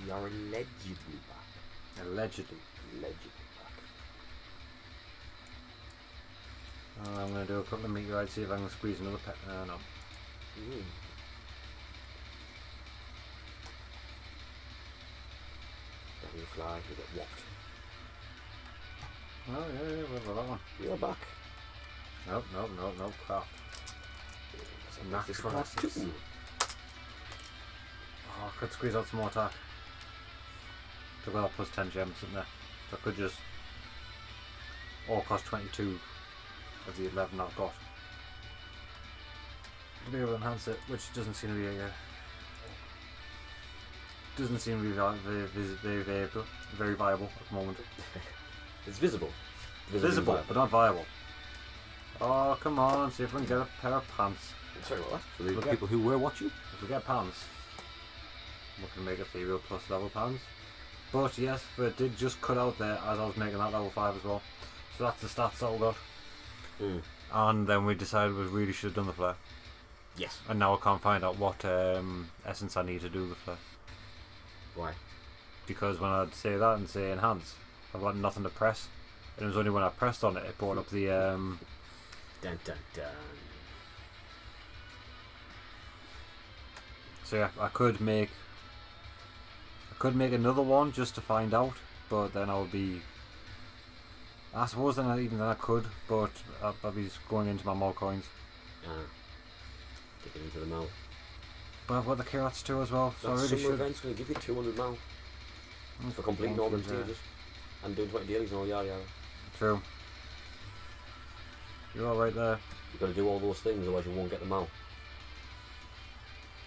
We are allegedly back. Allegedly. Allegedly back. I'm going to do a couple of meteorites, see if I can squeeze another pet. No. Don't you fly, you get whopped. Oh, yeah, what about that one? You're back. Nope, craft. Natural assets. Oh, I could squeeze out some more attack. Took that plus 10 gems in there. So I could just all cost 22 of the 11 I've got to be able to enhance it, which doesn't seem to be very viable at the moment. It's visible. Visible, but not viable. Oh, come on, see if we can get a pair of pants. Sorry about that. For the people who were watching. If we get pants, we can make ethereal plus level pants. But yes, but it did just cut out there as I was making that level 5 as well. So that's the stats that we got. And then we decided we really should have done the flare. Yes. And now I can't find out what essence I need to do the flare. Why? Because when I'd say that and say enhance, I've got nothing to press. And it was only when I pressed on it, it brought up the Dun dun dun. So yeah, I could make another one just to find out, but then I would be. I suppose then I could, but I'd be going into my more coins. Take it into the mouth. But I've got the Kirats too as well, so I really should. Event's going to give you 200 mil for completing all them stages and doing 20 dailies and all yada yada. True. You're all right there. You've got to do all those things, otherwise you won't get them out.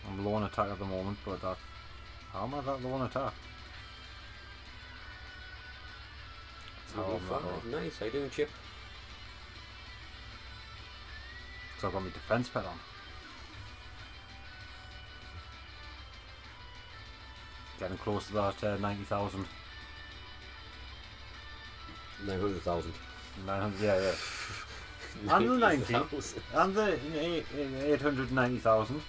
I'm low on attack at the moment, but that. How am I that low on attack? Nice, how you doing, Chip? So I've got my defense pet on. Getting close to that 90,000. 900,000. 900, yeah. And the 90. And the 890,000.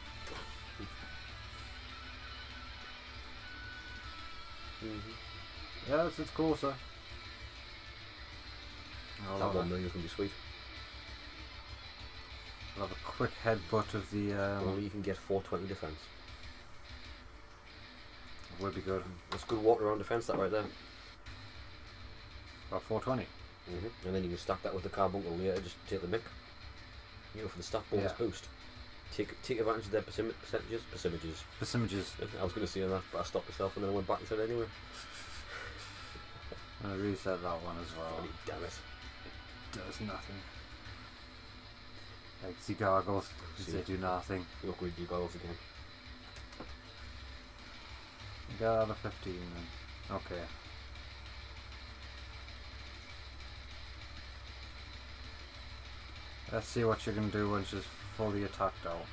Yeah, it's closer. That 1 million is going to be sweet. I'll have a quick headbutt of the. Only you can get 420 defense. Would be good. That's good walk around defense, that right there. About 420. And then you can stack that with the carbuncle later, just take the mick. You know, for the stat bonus boost. Take advantage of their percentages. I was going to say that, but I stopped myself and then I went back and said anyway. I reset that one as well. Oh, damn it. Does nothing. Like the gargles, they do nothing. Look, we do goggles again. Get out of 15 then. Okay. Let's see what you can do when she's fully attacked out.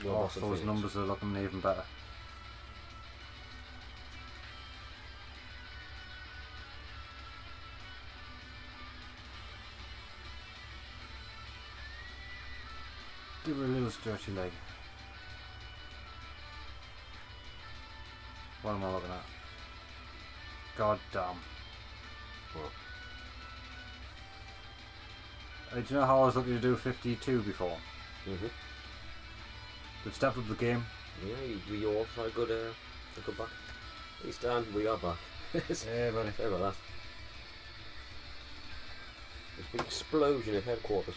Well, those numbers are looking even better. Give her a little stretchy leg. What am I looking at? God damn. What? Do you know how I was looking to do 52 before? We've stepped up the game. Yeah, we all had a good back. Hey Stan, we are back. Hey buddy. Sorry about that. There's been an explosion at headquarters.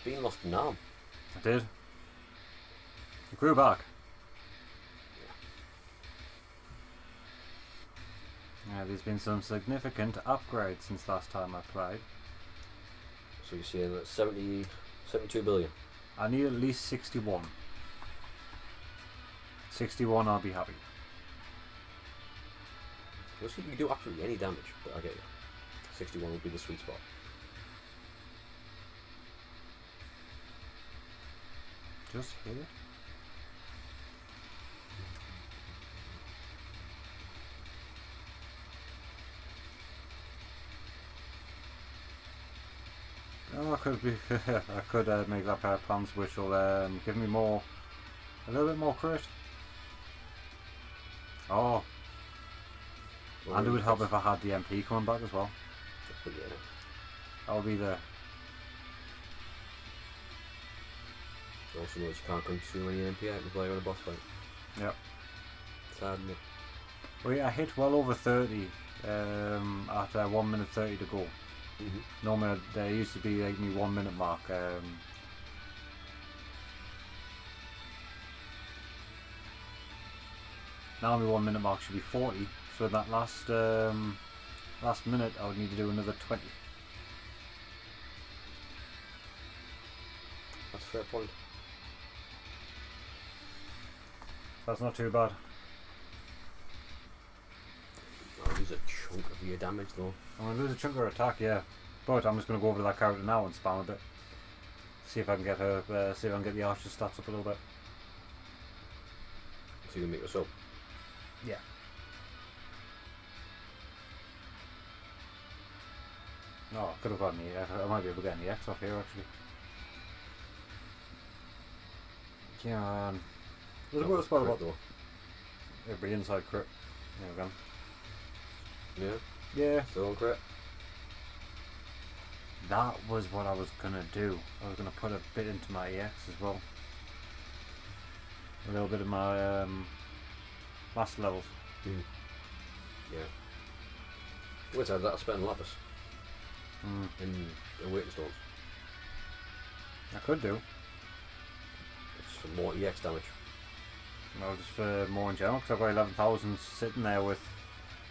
Being lost an arm. I did. It grew back. Yeah, there's been some significant upgrades since last time I played. So you're saying that 72 billion? I need at least 61. 61, I'll be happy. You'll see, you can do absolutely any damage, but I get you. 61 would be the sweet spot. Just here? Oh, could be. I could make that pair of pants, which will give me a little bit more crit. Oh, and it would help if I had the MP coming back as well. But yeah. That would be the. Also notice you can't consume any MP items while you're on a boss fight. Yep. Sad, isn't it? Well, yeah, I hit well over 30 after 1 minute 30 to go. Normally there used to be like me 1 minute mark. Now my 1 minute mark should be 40. So that last minute I would need to do another 20. That's a fair point. That's not too bad. I'll lose a chunk of your damage though. I'm going to lose a chunk of her attack, yeah. But I'm just going to go over to that character now and spam a bit. See if I can get her, see if I can get the archer stats up a little bit. So you can make us up? Yeah. No, I could have gotten the, I might be able to get the X off here actually. Yeah, there's a good spot about though. Every inside crit. There we go. Yeah? Yeah. Still on crit? That was what I was gonna do. I was gonna put a bit into my EX as well. A little bit of my master levels. Yeah. Wait, I that spend lapis in waiting stones. I could do. It's for more EX damage. No, just for more in general, because I've got 11,000 sitting there with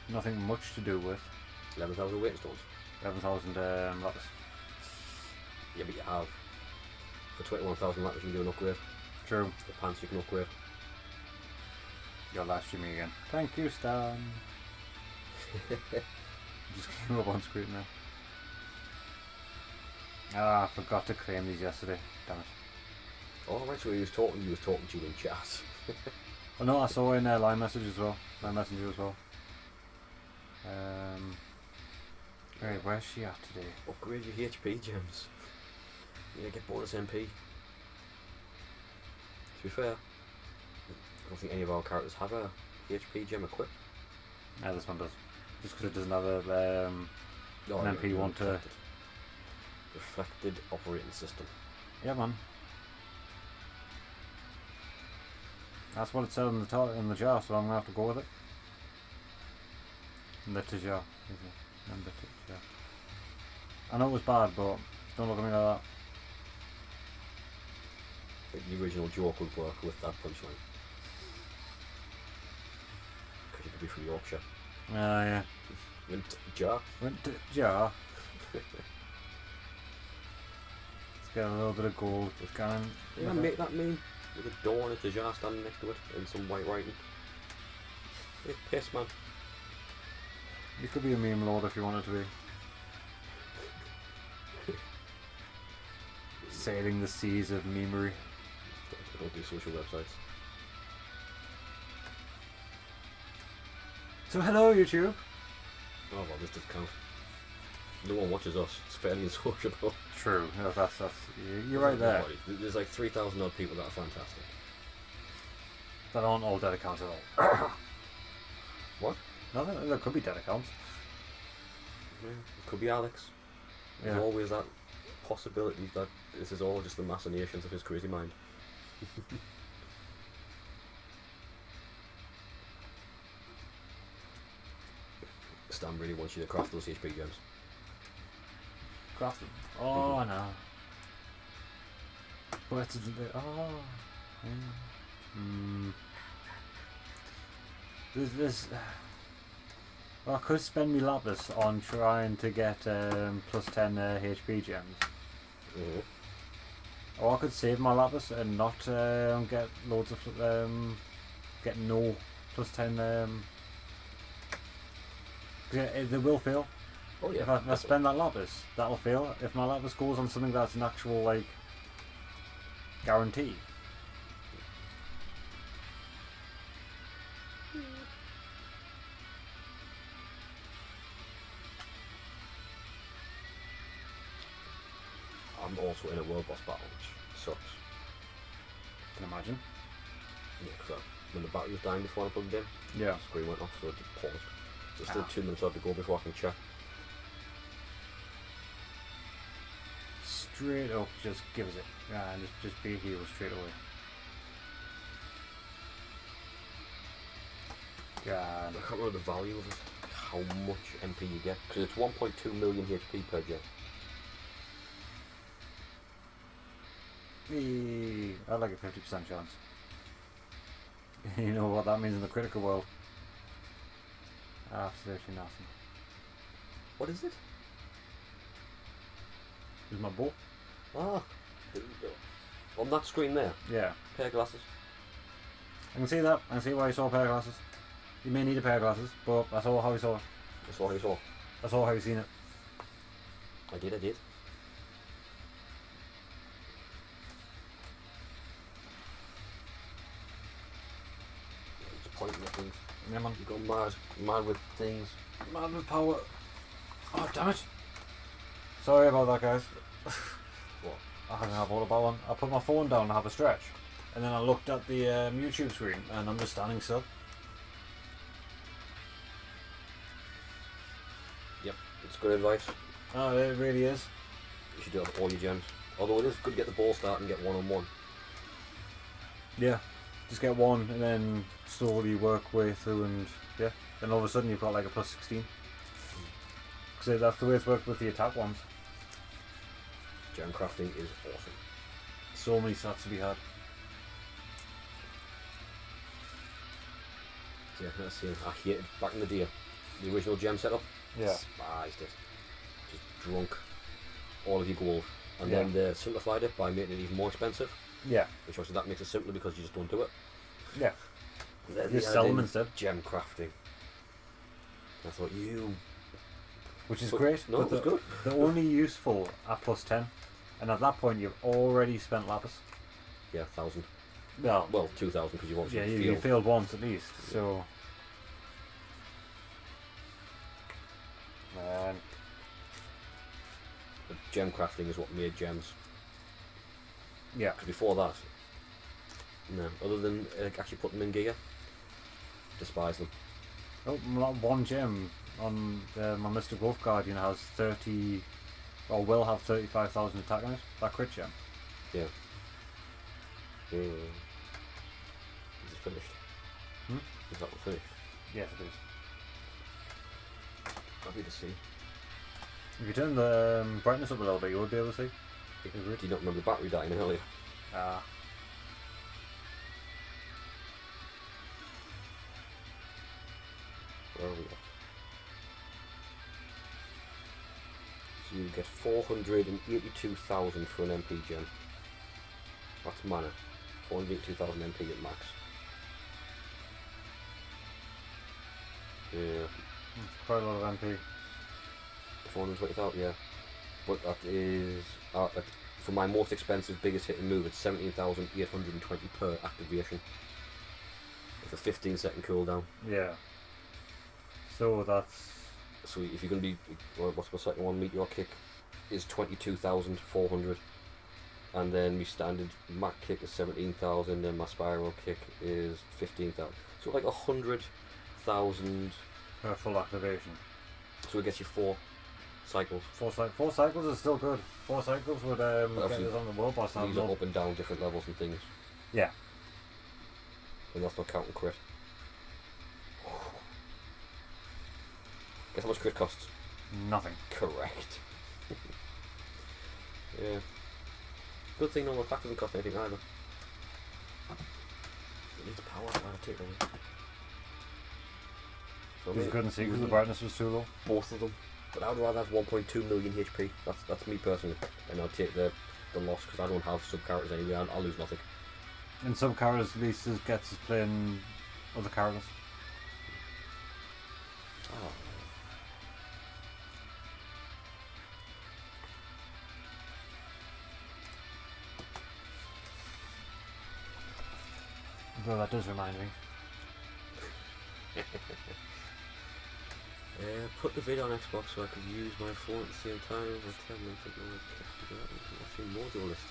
nothing much to do with. 11,000 waiting stones? 11,000 lapis. Yeah, but you have. For 21,000 lapis you can do an upgrade. True. The pants you can upgrade. You're live streaming again. Thank you, Stan. Just came up on screen now. Ah, I forgot to claim these yesterday. Damn it. Oh, right, so he was talking to you in chat. Oh no, I saw in line message as well. Line messenger as well. Right, where's she at today? Upgrade your HP gems. Yeah, get bonus MP. To be fair, I don't think any of our characters have a HP gem equipped. Yeah, this one does. Just because it doesn't have a an MP one to. Reflected operating system. Yeah, man. That's what it said in the jar, so I'm gonna have to go with it. In the jar. I know it was bad, but don't look at me like that. I think the original joke would work with that punchline. Because you could be from Yorkshire. Yeah. Went jar. Went to jar. Let's get a little bit of gold going. Yeah, make that meme with a door and a jar standing next to it and some white writing. It's piss, man. You could be a meme lord if you wanted to be. Sailing the seas of memery. I don't do social websites. So hello YouTube. Oh well, this doesn't count. No one watches us. It's fairly unsociable. True. No, that's you're right there. Nobody. There's like 3,000 odd people that are fantastic. That aren't all dead accounts at all. What? No, there could be dead accounts. Yeah, it could be Alex. There's Yeah. always that possibility that this is all just the machinations of his crazy mind. Stan really wants you to craft those HP gems. Craft them. Oh no. But it's oh. Yeah. This. Well, I could spend me lapis on trying to get plus 10 HP gems. Or I could save my lapis and not get loads of get no plus 10. They will fail. Oh yeah. If I spend that lapis, that'll fail. If my lapis goes on something that's an actual like guarantee. also in a world boss battle, which sucks. Can imagine. Yeah, because when the battery was dying before I plugged it in, Yeah. the screen went off, so it paused. So it's still 2 minutes out to go before I can check. Straight up, just give us it. Yeah, and just be a hero straight away. God. I can't remember the value of it, how much MP you get, because it's 1.2 million HP per gen. I'd like a 50% chance. You know what that means in the critical world? Absolutely nothing. What is it? Here's my bow. Ah, on that screen there. Yeah. Pair of glasses. I can see that. I can see why you saw a pair of glasses. You may need a pair of glasses, but I saw how you saw it. That's all you saw. I saw how you seen it. I did. It's pointing at things. Yeah, man. You go mad with things. Man with power. Oh, damn it. Sorry about that, guys. What? I didn't have all about one. I put my phone down and have a stretch. And then I looked at the YouTube screen and I'm just standing still. Yep, it's good advice. Oh, it really is. You should do it with all your gems. Although it is good to get the ball start and get one-on-one. Yeah. Just get one and then slowly work way through and yeah. Then all of a sudden you've got like a plus 16. Because that's the way it's worked with the attack ones. Gem crafting is awesome. So many stats to be had. Yeah, let's see. I hated back in the day the original gem setup. Yeah. Despised it. Just drunk all of your gold. And then they simplified it by making it even more expensive. Yeah. Which obviously that makes it simpler because you just don't do it. Yeah. And then You sell them instead. Gem crafting. I thought which is great. No, it was good. They're only useful at plus 10. And at that point you've already spent lapis. Yeah, 1,000. Well, 2,000 because you've obviously yeah, you failed once at least. Yeah. So. Man. But gem crafting is what made gems. Yeah. Because before that, no. Other than actually putting them in gear, despise them. Oh, one gem on my Mr. Growth Guardian has 30, or will have 35,000 attack on it. That crit gem. Yeah. Is it finished? Is that finished? Yes, it is. Happy to see. If you turn the brightness up a little bit, you would be able to see. Do you not remember the battery dying earlier? Ah. Where are we at? So you get 482,000 for an MP gem. That's mana. 482,000 MP at max. Yeah. It's quite a lot of MP. 420,000, yeah. But that is for my most expensive, biggest hitting move. It's 17,820 per activation. With a 15-second cooldown. Yeah. So that's. So if you're going to be, what's my second one? Meteor kick is 22,400, and then my standard Mac kick is 17,000, and my spiral kick is 15,000. So like 100,000 Per full activation. So it gets you 4 cycles. Four cycles is still good. 4 cycles would get us on the world boss. These are up and down different levels and things. Yeah. And that's not counting crit. Guess how much crit costs? Nothing. Correct. Yeah. Good thing normal attack doesn't cost anything either. It needs power. I'll take it away. So You couldn't see because the brightness was too low. Both of them. But I'd rather have 1.2 million HP. That's me personally. And I'll take the loss because I don't have sub characters anyway. I'll lose nothing. And some characters at least gets us playing other characters. Oh. Though that does remind me. Put the video on Xbox so I could use my phone at the same time. I 10 minutes ago, watching module list.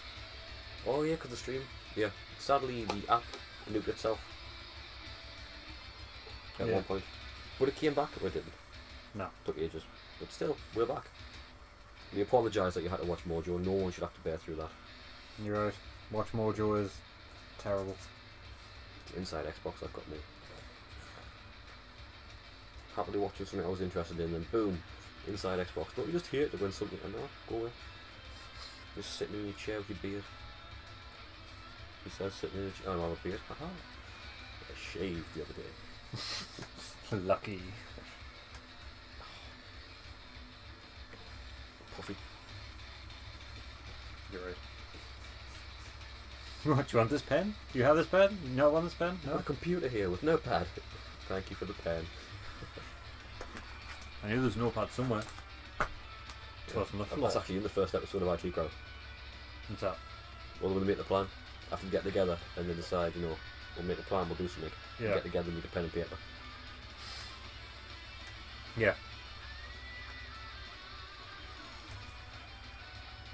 Oh yeah, because the stream. Yeah, sadly the app nuked itself at one point, but it came back. Or it didn't. No, took ages, but still, we're back. We apologise that you had to watch Mojo. No one should have to bear through that. You're right. Watch Mojo is terrible. Inside Xbox, I've got me. Happily watching something I was interested in, and boom, inside Xbox. Don't you just hate it when something? No, go away. Just sitting in your chair with your beard. He says sitting in your chair. Oh no, a beard. Haha. I shaved the other day. Lucky. Puffy. You're right. What, do you want this pen? Do you have this pen? You not want this pen? No? A computer here with no pad. Thank you for the pen. I knew there's no pad somewhere. Yeah. On the floor. That's actually in the first episode of IT Grow. What's that? Well, when they make the plan, after they get together and they decide, you know, we'll make a plan, we'll do something. Yeah. We'll get together and make a pen and paper. Yeah.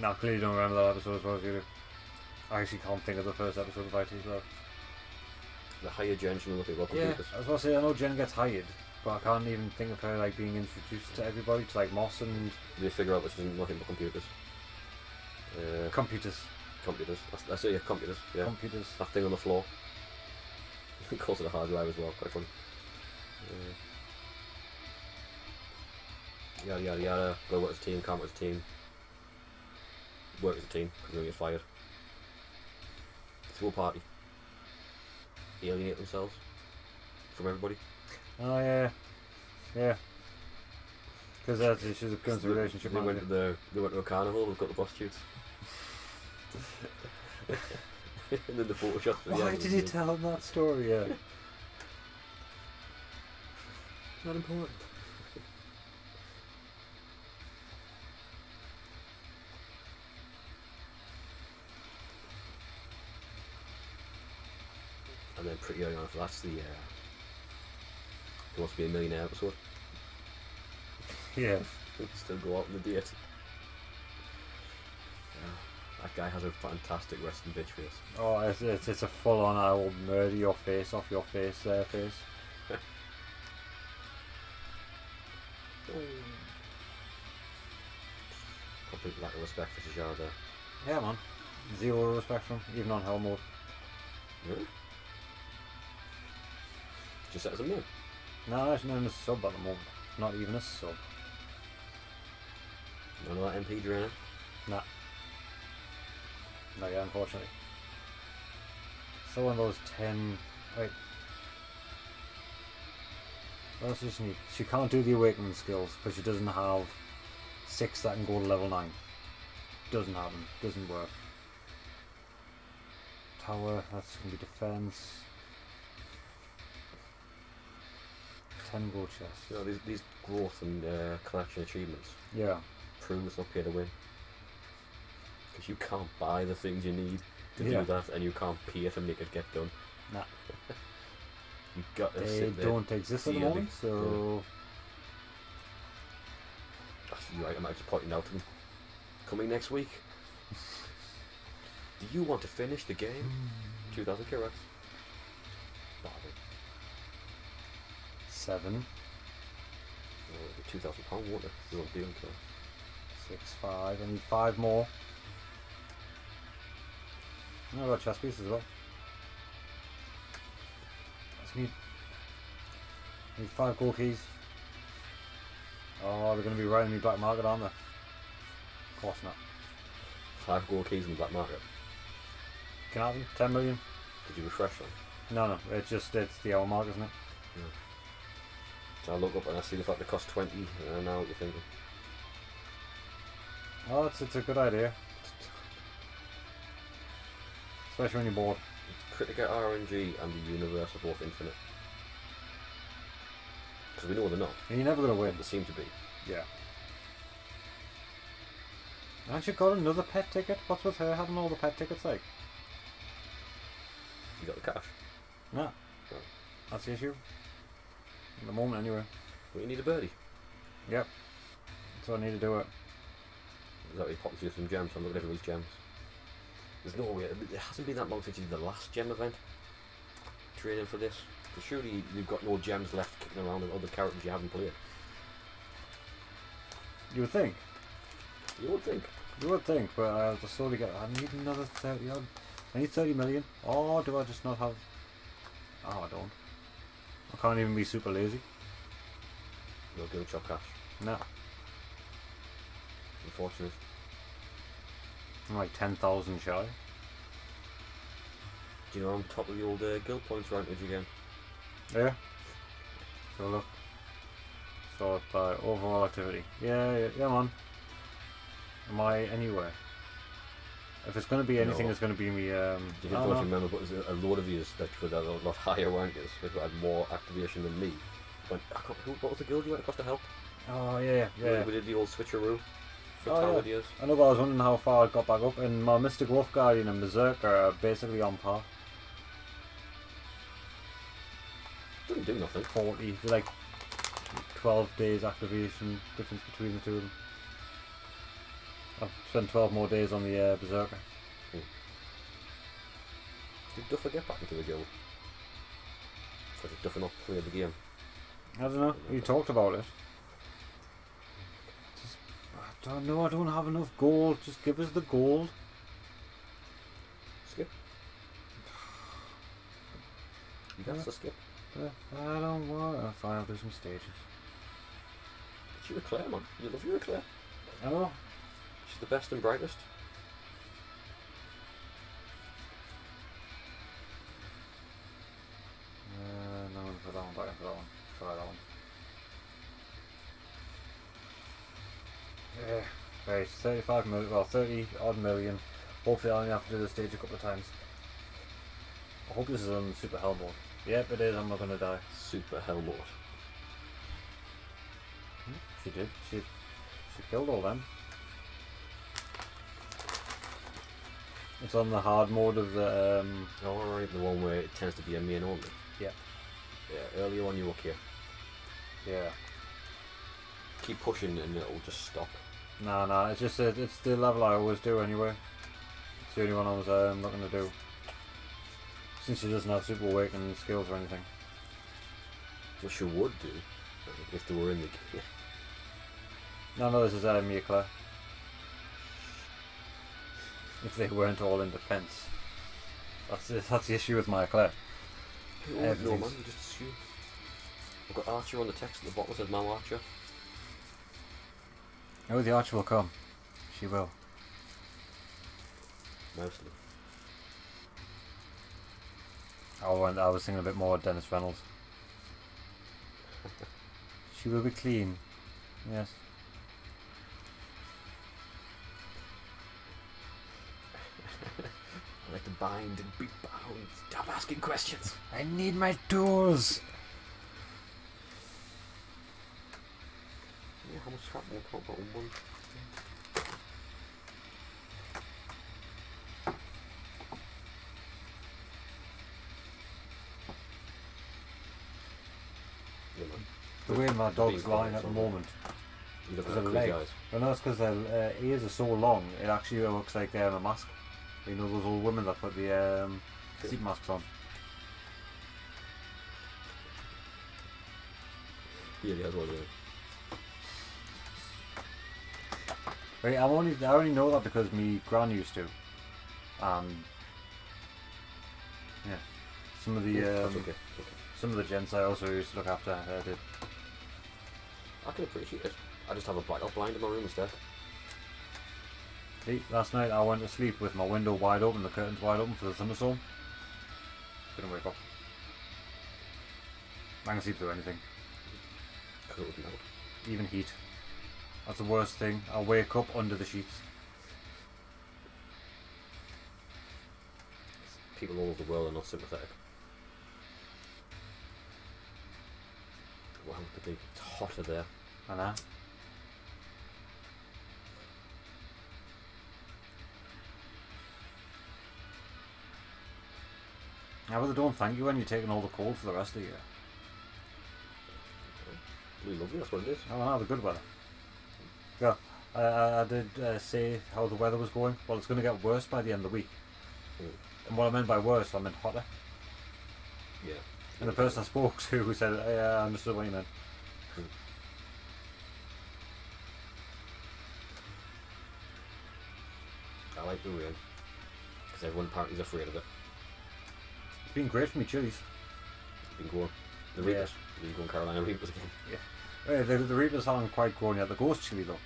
Now, clearly you don't remember that episode as well as you do. I actually can't think of the first episode of IT Grow. The higher Jen should know nothing about Yeah, computers. I was about to say, I know Jen gets hired, but I can't even think of her like being introduced to everybody, to like Moss and... They figure out that she doesn't know nothing about computers. Computers. Computers. I say yeah, computers. Yeah. Computers. That thing on the floor. He calls it a hard drive as well, quite funny. Yada yada yada. Go work as a team, can't work as a team. Work as a team, because they'll get fired. Throw a party. Alienate themselves from everybody. Oh yeah. Yeah. Because that's she's a constant relationship They manager. went to a carnival, they've got the prostitutes. And then the Photoshop. Why did you tell him that story? Yeah. Not important. And then pretty early on after that's the Who Wants to Be a Millionaire episode. Yeah. Still go out on the date. That guy has a fantastic resting bitch face. Oh, it's a full on I will murder your face off your face face. Complete lack of respect for Sajara there. Yeah, man. Zero respect for him, even on hell mode. Really? Just set as a man. No, it's not even a sub at the moment. Not even a sub. None of that MP drainer. Nah. Not yet, unfortunately. So one of those 10... Wait. What else does she need? She can't do the awakening skills because she doesn't have 6 that can go to level 9. Doesn't have them. Doesn't work. Tower, that's going to be defense. 10 gold chests. You know, these growth and collection achievements Yeah. prove it's not pay to win. Because you can't buy the things you need to Yeah. do that, and you can't pay to make it get done. Nah. You got to They sit there. don't exist at the daily. moment, so... You're right, I'm actually pointing out to them. Coming next week. Do you want to finish the game? 2,000 carats. Bother. 7. Oh, it'll be £2,000, won't it? You won't be until 6, 5. I need 5 more. I've got chest piece as well. I need 5 gold keys. Oh, they're going to be riding me black market, aren't they? Of course not. 5 gold keys in the black market. Can I have them? 10 million? Did you refresh them? No, it's the hour mark, isn't it? Yeah. So I look up and I see the fact they cost 20, and I know what you're thinking. Oh, it's a good idea. Especially when you're bored. Kritika RNG and the universe are both infinite. Because we know they're not. And you're never going to win. They seem to be. Yeah. Haven't you got another pet ticket? What's with her having all the pet tickets like? You got the cash. Nah. No. That's the issue. At the moment, anyway. But you need a birdie. Yep. So I need to do it. Is that what you popped you some gems? I'm looking at everybody's gems. There's no way. It hasn't been that long since you did the last gem event. Training for this. But surely you've got no gems left kicking around with other characters you haven't played. You would think. You would think. You would think, but I'll just slowly get. I need another 30 odd. I need 30 million. Or do I just not have. Oh, I don't. I can't even be super lazy. No guild shop cash. No. Unfortunate. I'm like 10,000 shy. Do you know I'm top of the old guild points rantage again? Yeah. So look. Sort by overall activity. Yeah, man. Am I anywhere? If it's going to be anything, No. it's going to be me. You don't remember, but there's a load of yous that were a lot higher rankers who had more activation than me. What was the guild you went across to help? Oh yeah. We did the old switcheroo for Oh, town yeah. ideas. I know, but I was wondering how far I got back up, and my Mystic Wolf Guardian and Berserker are basically on par. Didn't do nothing. 40, they're like 12 days activation difference between the two of them. I've spent 12 more days on the Berserker. Did Duffer get back into the guild? Or did Duffer not play the game? I don't know, we talked about it. Just, I don't know, I don't have enough gold, just give us the gold. Skip. You got to skip. I don't want. Fine, I'll do some stages. But you're a Claire, man. You love your Claire. I know. She's the best and brightest. No, for that one, back for that one. Try that one. Yeah. Right, 35 million, well, 30 odd million. Hopefully, I'll only have to do the stage a couple of times. I hope this is on Super Hell mode. Yep, it is. I'm not gonna die. Super hell mode. She did. She killed all them. It's on the hard mode of the. Oh, alright, the one where it tends to be a main only. Yeah. Yeah, earlier on you were okay. Yeah. Keep pushing and it'll just stop. Nah. It's just it's the level I always do anyway. It's the only one I was not gonna do. Since she doesn't have super awakening skills or anything. What she would do if they were in the game. No, this is Mia Claire. If they weren't all in defence. That's the issue with Mia Claire. No man, you just assume. I've got Archer on the text at the bottom, it says Mal Archer. Oh, the Archer will come. She will. Mostly. I was thinking a bit more Dennis Reynolds. She will be clean. Yes. I like to bind and be bound. Stop asking questions. I need my tools. Yeah, how much scrap will I put on one? Yeah, man. The way my dog's lying at the moment. You look Because at of the the legs. eyes. Well, no, it's because their ears are so long, it actually looks like a mask. You know those old women that put the seat masks on? Yeah, he has one there. Right, I only know that because me gran used to. Yeah. Some of the That's okay. some of the gents I also used to look after did. I can appreciate it. I just have a blackout blind in my room instead. See, last night I went to sleep with my window wide open, the curtains wide open for the thunderstorm. Didn't wake up. I can sleep through anything. Because it was melt. Even heat. That's the worst thing. I wake up under the sheets. People all over the world are not sympathetic. Wow, it's hotter there. I know. Yeah, but they don't thank you when you're taking all the cold for the rest of the year. absolutely lovely. That's what it is. Oh, no, the good weather. Yeah, I did say how the weather was going. Well, it's going to get worse by the end of the week. And what I meant by worse, I meant hotter. Yeah. And the person I spoke to who said, yeah, I understood what you meant. I like the rain. Because everyone apparently is afraid of it. It's been great for me chilies. Been going. The Reapers. Been going Carolina Reapers again. Yeah. The Reapers aren't quite grown yet. The ghost chili though.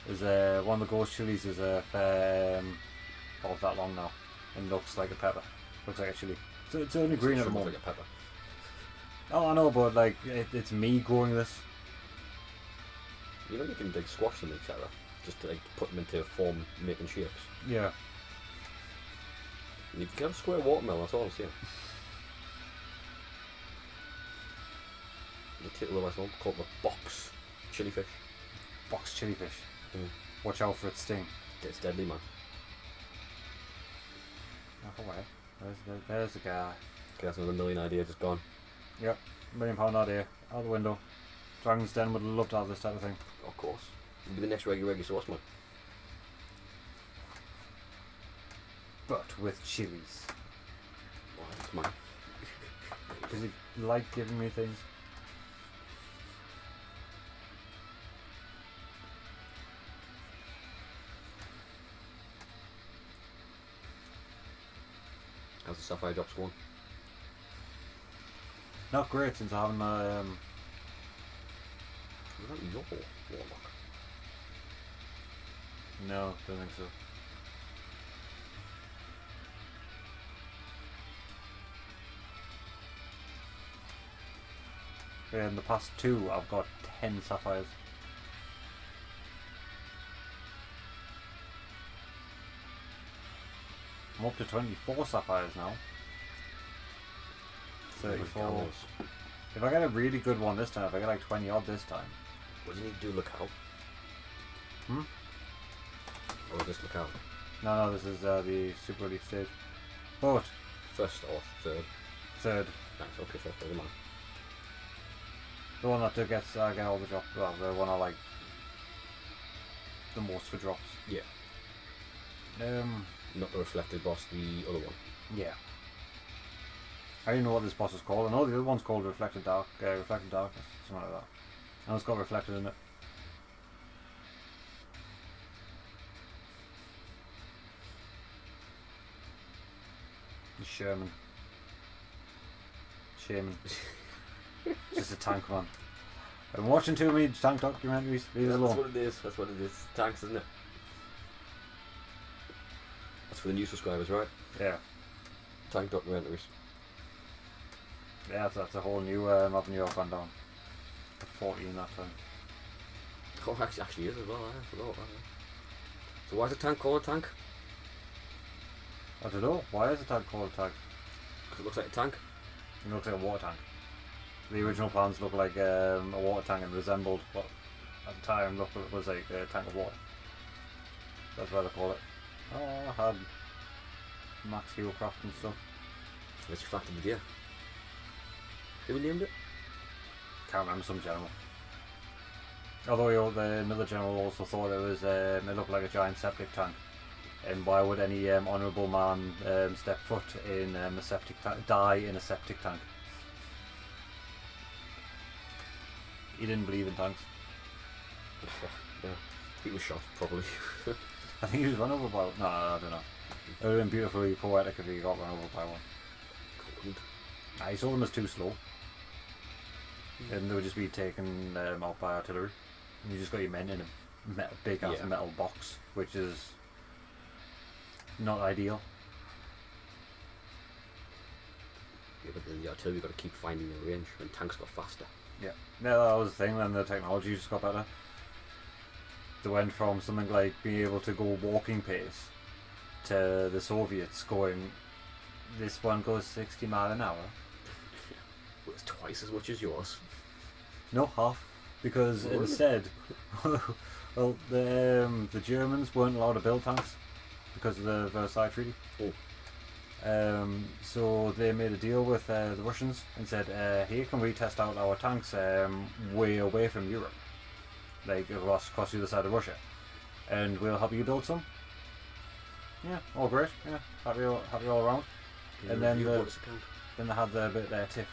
Is one of the ghost chilies is about that long now. And looks like a pepper. Looks like a chili. So it's only green at the moment. Like a pepper. Oh, I know, but like it's me growing this. You know you can like squash them, etc. Just to like put them into form, making shapes. Yeah. You can have a square watermelon. That's all I'm saying. You take a little one called the box chili fish. Box chili fish. Watch out for its sting. It's deadly, man. Oh, away. There's the guy. Okay, that's another million idea just gone. Yep, £1 million idea. Out the window. Dragon's Den would love to have this type of thing. Of course. It'll be the next Reggie sauce, man. But with chilies. Why, it's mine. Does he like giving me things? How's the sapphire drops going? Not great since I haven't Is that your warlock? No, don't think so. In the past 2 I've got 10 sapphires. I'm up to 24 sapphires now. 34. If I get a really good one this time, if I get like 20 odd this time. What do you need to do, look out? Or is this look out? No, this is the Super Elite stage. But First or third? third. Nice, okay, fair play, man. The one that gets I get all the drops. Well, the one I like the most for drops. Yeah. Not the reflected boss, the other one. Yeah. I didn't know what this boss is called. I know the other one's called Reflected Darkness, something like that. And it's got reflected in it. The Shaman. Just a tank man. I'm watching too many tank documentaries. Leave it alone. That's what it is. That's what it is. Tanks, isn't it? That's for the new subscribers, right? Yeah. Tank documentaries. Yeah, that's a whole new avenue I've gone down. At 14 that time. Oh, actually is as well. I forgot about that. So why is a tank called a tank? I don't know. Why is a tank called a tank? Because it looks like a tank. It looks like a water tank. The original plans looked like a water tank and resembled what at the time was like a tank of water. That's why they call it. Oh, I had Max Heelcraft and stuff. Where's your fact of the day? Who named it? Can't remember, some general. Although another general also thought it was it looked like a giant septic tank. And why would any honourable man step foot in a septic tank, die in a septic tank? He didn't believe in tanks. Yeah, he was shot probably. I think he was run over by one. No, I don't know. It would have been beautifully poetic if he got run over by one. Couldn't. Nah, he saw them as too slow. And they would just be taken out by artillery. And you just got your men in a big ass metal box, which is not ideal. Yeah, but the artillery got to keep finding their range, and tanks got faster. Yeah, that was the thing. Then the technology just got better. They went from something like being able to go walking pace to the Soviets going, this one goes 60 miles an hour. Well, it's twice as much as yours. No, half. Because instead, well, the Germans weren't allowed to build tanks because of the Versailles Treaty. Oh. So they made a deal with the Russians and said, "Here, can we test out our tanks way away from Europe, like across the other side of Russia, and we'll help you build some." Yeah, all great. Yeah, happy all around. And then they had their bit there tiff.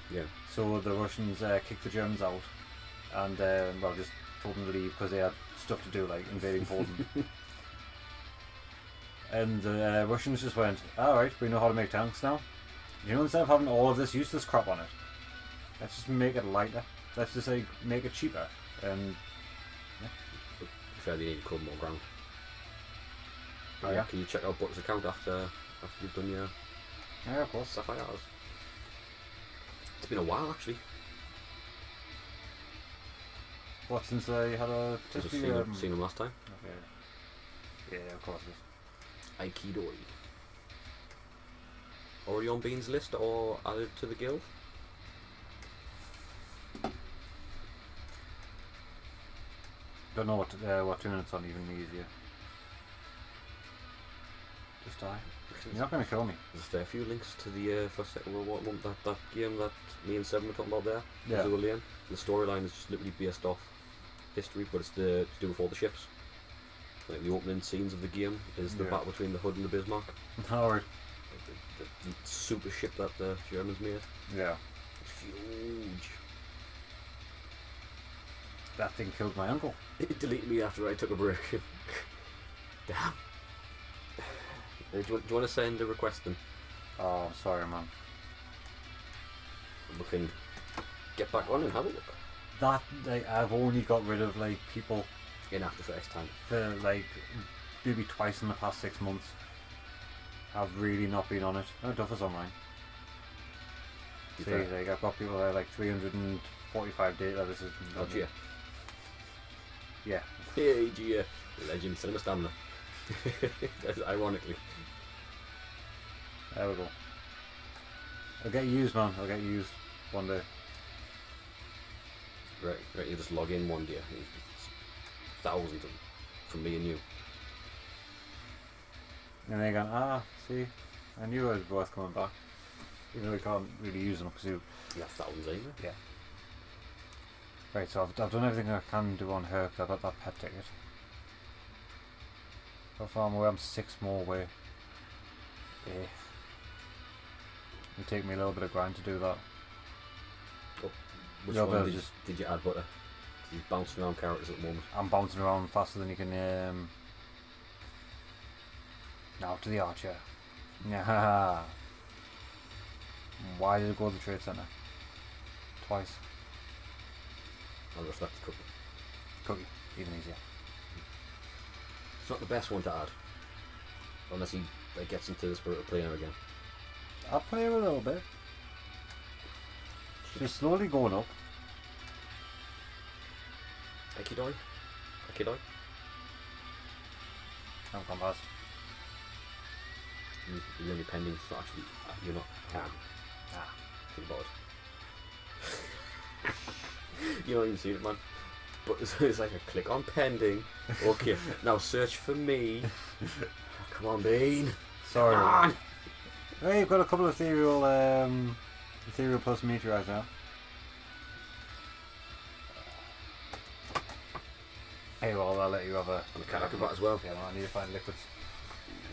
Yeah. So the Russians kicked the Germans out, and just told them to leave because they had stuff to do, like invading Poland. And the Russians just went, "Alright, we know how to make tanks now. You know, instead of having all of this useless crap on it, let's just make it lighter. Let's just like make it cheaper." And yeah. Fair, they need to cover more ground. Oh, yeah. Can you check out Butter's account after you've done your of course stuff like ours? It's been a while actually. What, since I had a Since I've seen him last time? Okay. Yeah, of course it is. Aikidoi. Already on Bean's list or added to the guild? Don't know what tournament's on even easier. Just die. You're not going to kill me. There's a fair few links to the First Second World War that game that me and Seven were talking about there. Yeah. The storyline is just literally based off history, but it's to do with all the ships. Like the opening scenes of the game is the battle between the Hood and the Bismarck. Alright. The super ship that the Germans made. Yeah. It's huge. That thing killed my uncle. It deleted me after I took a break. Damn. Do you want to send a request then? Oh, sorry, man. We can get back on and have a look. That I've only got rid of like people in After Effects time for like maybe twice in the past 6 months. I've really not been on it. No, Duff is online. See, like I've got people there like 345 days. This is. Oh, Gia. Yeah. Hey, Gia. Legend cinema stamina. Ironically. There we go. I'll get used, man. I'll get used one day. Right. You just log in one day. It's thousands of them from me and you. And they're going, see, I knew it was worth coming back. Even though we can't really use them because you have thousands anyway. Yeah. Right, so I've done everything I can do on her because I got that pet ticket. How far am I away? I'm 6 more away. Yeah. It'll take me a little bit of grind to do that. Oh, which one did you add Butter? He's bouncing around characters at the moment. I'm bouncing around faster than you can. Now to the archer. Yeah. Why did it go to the trade centre? Twice. I'll reflect the Cookie, even easier. It's not the best one to add, unless he gets into the spirit of playing her again. I'll play her a little bit. She's slowly going up. Aikidoi? Haven't gone past. You're only pending, it's not actually, you're not. Think about it. You don't even see it, man. But it's like a click on pending. Okay, now search for me. Oh, come on, Bean. Sorry. Come on. Hey, you've got a couple of ethereal plus meteorites now. Hey, well, I'll let you have a mechanical bat as well. Yeah, I need to find liquids.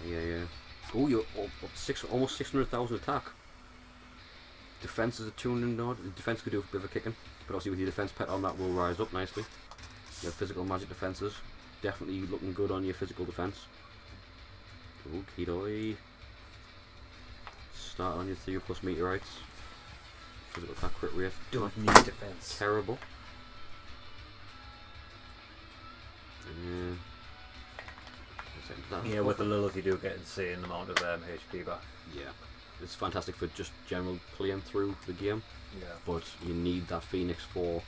Yeah. Oh, you're almost 600,000 attack. Defense is a 200 odd. The defense could do a bit of a kicking, but obviously with your defense pet on, that will rise up nicely. Your physical magic defenses definitely looking good on your physical defense. Oh, Kidoi. Start on your 3 plus meteorites. Physical attack crit rate. Don't need defense. Terrible. Yeah, with the Lilith you do get insane amount of HP back. Yeah, it's fantastic for just general playing through the game. Yeah. But you need that Phoenix for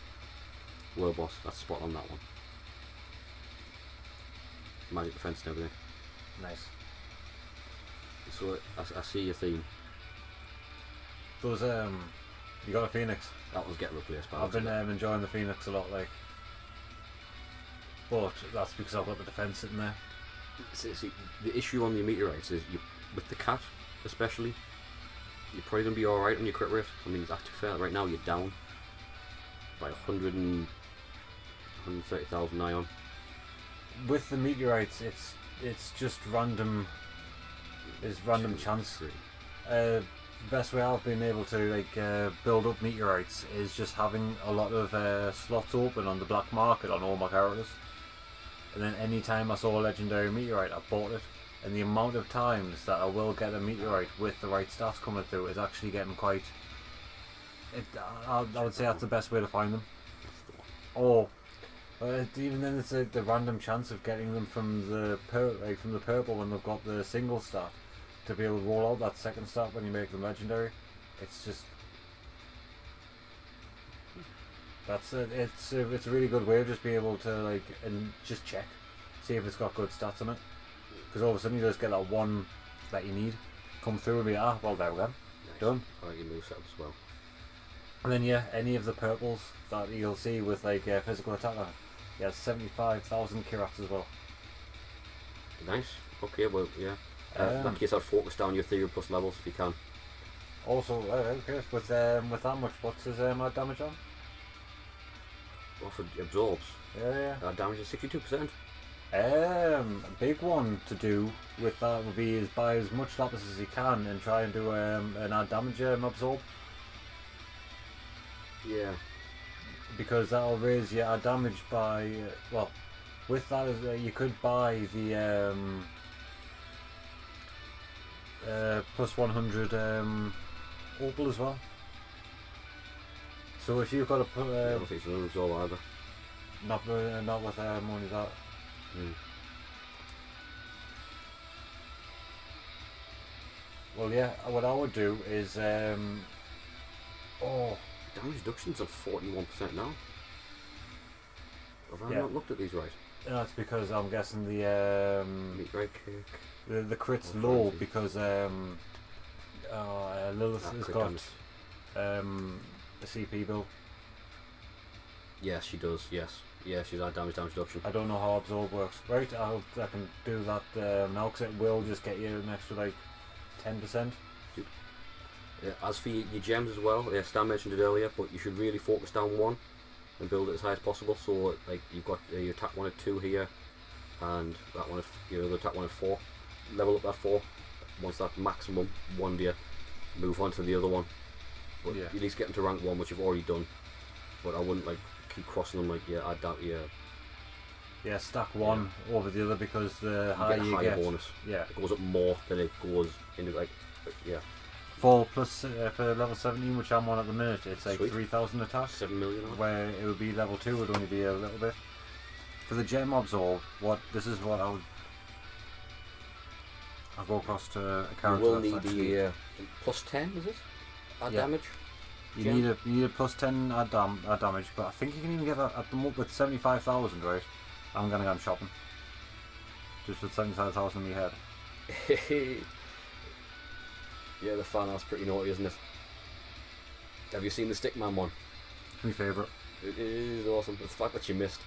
World Boss. That's spot on that one. Magic defense and everything. Nice. So I see your theme. Those you got a Phoenix. That was getting replaced by. I've been enjoying the Phoenix a lot, like. But that's because I've got the defense sitting there. See, the issue on the meteorites is with the cat, especially, you're probably going to be alright on your crit rate. I mean, that's fair. Right now, you're down by 130,000 ion. With the meteorites, it's just random. It's random chance. The best way I've been able to build up meteorites is just having a lot of slots open on the black market on all my characters, and then any time I saw a legendary meteorite, I bought it. And the amount of times that I will get a meteorite with the right stats coming through is actually getting quite. I would say that's the best way to find them. Or even then, it's the random chance of getting them from the purple when they've got the single stat, to be able to roll out that second stat when you make them legendary. It's just it's a really good way of just being able to and just check, see if it's got good stats on it, because all of a sudden you just get that one that you need come through and be well, there we go, done. I like your moveset as well. And then any of the purples that you'll see with physical attack on it, he has 75,000 Kirats as well. Nice. Okay, well, yeah. In that case, I'd focus down your Ethereal plus levels if you can. Also, okay, with that much, what's his add damage on? Well, for absorbs. Yeah. Damage is 62%. A big one to do with that would be is buy as much lapis as you can and try and do an add damage absorb. Yeah. Because that'll raise your add damage by with that you could buy the plus 100 opal as well. So if you've got a I don't think it's an absorb either. not with only that. Well, yeah. What I would do is damage reduction's at 41% now. Have I not looked at these right? That's because I'm guessing the Meteorite kick. The crit's low because Lilith has got a CP build. Yes, she does. Yes, she's had damage reduction. I don't know how absorb works. Right, I hope I can do that now, because it will just get you an extra 10%. As for your gems as well, Stan mentioned it earlier, but you should really focus down one and build it as high as possible. So you've got your attack 1 at 2 here, and that one your other attack 1 at 4. Level up that 4. Once that's maximum 1 do you move on to the other one. But at least get them to rank 1, which you've already done. But I wouldn't keep crossing them I doubt stack one over the other, because the higher you get a higher bonus. Yeah, it goes up more than it goes into 4 plus for level 17, which I'm on at the minute, it's 3,000 attack. 7 million. Where it would be level 2, it would only be a little bit. For the gem absorb, this is what I'll go across to a character. You will need the plus 10, is it? Add damage. You need a plus 10 add damage, but I think you can even get that at the moment with 75,000, right? I'm gonna go shopping. Just with 75,000 in my head. Yeah, the fan art's pretty naughty, isn't it? Have you seen the Stickman one? My favourite. It is awesome. It's the fact that you missed.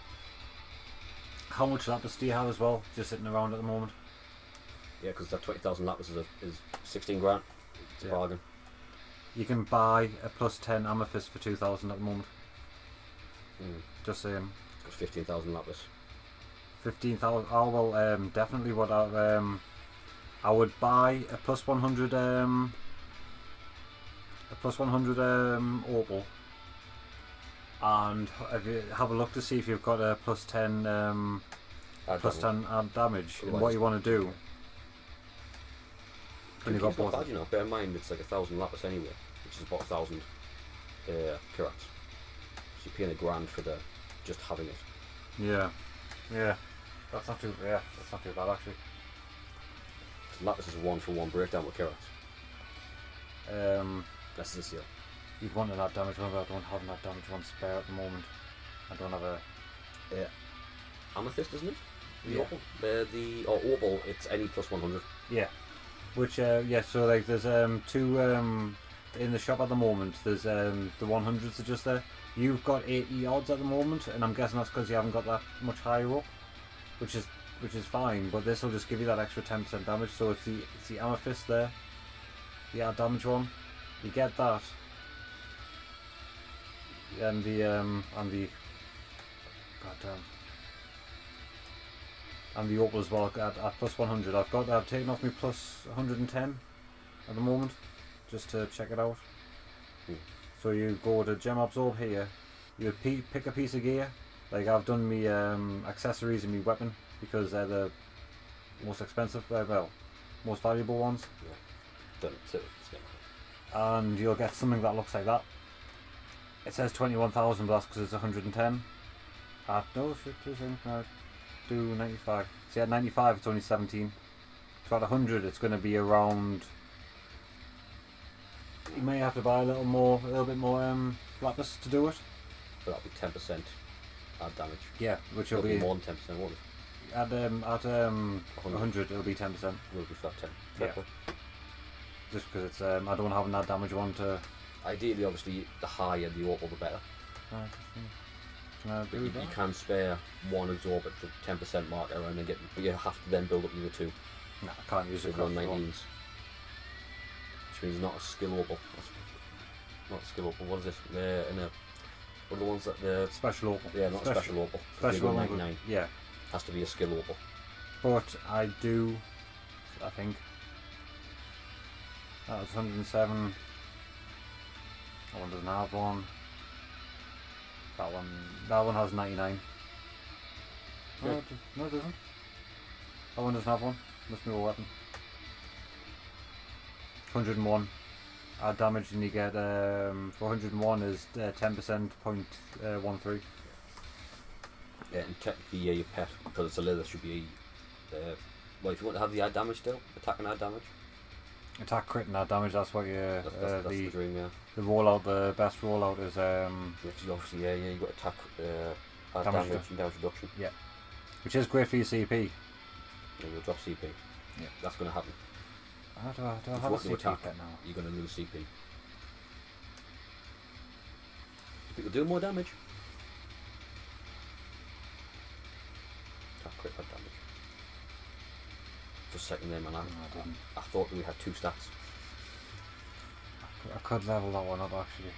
How much lapis do you have as well, just sitting around at the moment? Yeah, because that 20,000 lapis is 16 grand. It's a bargain. You can buy a plus 10 amethyst for 2,000 at the moment. Just saying. It's got 15,000 lapis. 15,000. Oh well, definitely. What I would buy a plus 100 opal, and have a look to see if you've got a plus 10 add damage and what you want to do. And you've got both. Bad, bear in mind it's 1,000 lapis anyway, which is about 1,000 Kirats. So you're paying £1,000 for just having it. Yeah. That's not too bad actually. So lapis is a 1-for-1 breakdown with Kirats. That's this year. You'd want an add damage one, but I don't have an add damage one spare at the moment. I don't have a amethyst, isn't it? Yeah. Opal. Opal, it's any plus 100. Yeah. Which so there's 2 in the shop at the moment. There's the 100s are just there. You've got 80 odds at the moment, and I'm guessing that's because you haven't got that much higher up, which is fine. But this will just give you that extra 10% damage. So it's the amethyst there, the add damage one. You get that, and the goddamn, and the opal as well at plus 100. I've taken off me plus 110 at the moment, just to check it out. So you go to gem absorb here. You pick a piece of gear. Like I've done me accessories and me weapon because they're the most expensive, well, most valuable ones. Yeah. And you'll get something that looks like that. It says 21,000, but that's because it's 110. No, shit, do 95. See, at 95 it's only 17. So at 100 it's going to be around. You may have to buy a little bit more lapis to do it. But that'll be 10% add damage. Yeah, which will it'll be more than 10%, won't it? At 100 it'll be 10%. Will be flat 10. Yeah. Just because it's I don't have an add damage one to. Ideally, obviously, the higher the opal, the better. Can I do that? You can spare one absorb at the 10% marker, and then but you have to then build up the other two. No, I can't use it. On 19s, which means not a skill opal. Not a skill opal. What is this? What are the ones that the special opal? Yeah, not a special opal. Special opal. 99. Yeah, has to be a skill opal. But I do. I think that was 107. That one doesn't have one. That one has 99. Yeah. No, it doesn't. That one doesn't have one. Must be a weapon. 101. Add damage, and you get for 101 is 10% point 13. Yeah, and technically, yeah, your pet, because it's a leather, should be well, if you want to have the add damage still, attack and add damage. Attack, crit, and add damage. That's what you. That's the dream, yeah. The rollout, the best rollout is which is obviously you got attack, add damage and damage reduction. Yeah, which is great for your CP. And you'll drop CP. Yeah, that's going to happen. Do I have a CP attack, pet now? You're going to lose CP. People do more damage. Attack, crit, add damage. Just second there, man. I thought we had two stats. I could level that one up actually.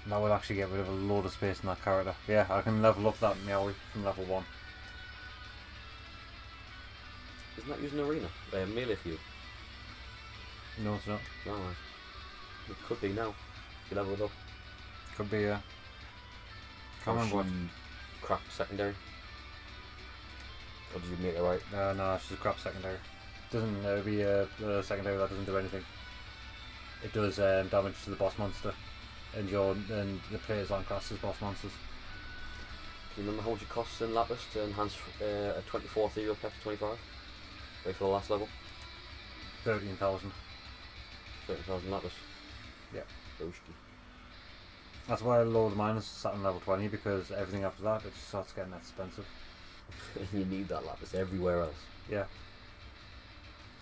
That would actually get rid of a load of space in that character. Yeah, I can level up that Meowie from level 1. Isn't that using arena? Melee for you? No, it's not. No, it could be now. You level it up. Could be, yeah. Can't remember what. Crap secondary. Or did you Meteorite? No, it's just a crap secondary. Doesn't be a secondary that doesn't do anything. It does damage to the boss monster, and the players aren't classed as boss monsters. Do you remember how much it costs in Lapis to enhance a 24 ethereal pet to 25? Wait for the last level. 13,000. 13,000 Lapis. Yeah. Boosty. That's why I lowered mine sat on level 20, because everything after that it just starts getting expensive. You need that Lapis everywhere else. Yeah.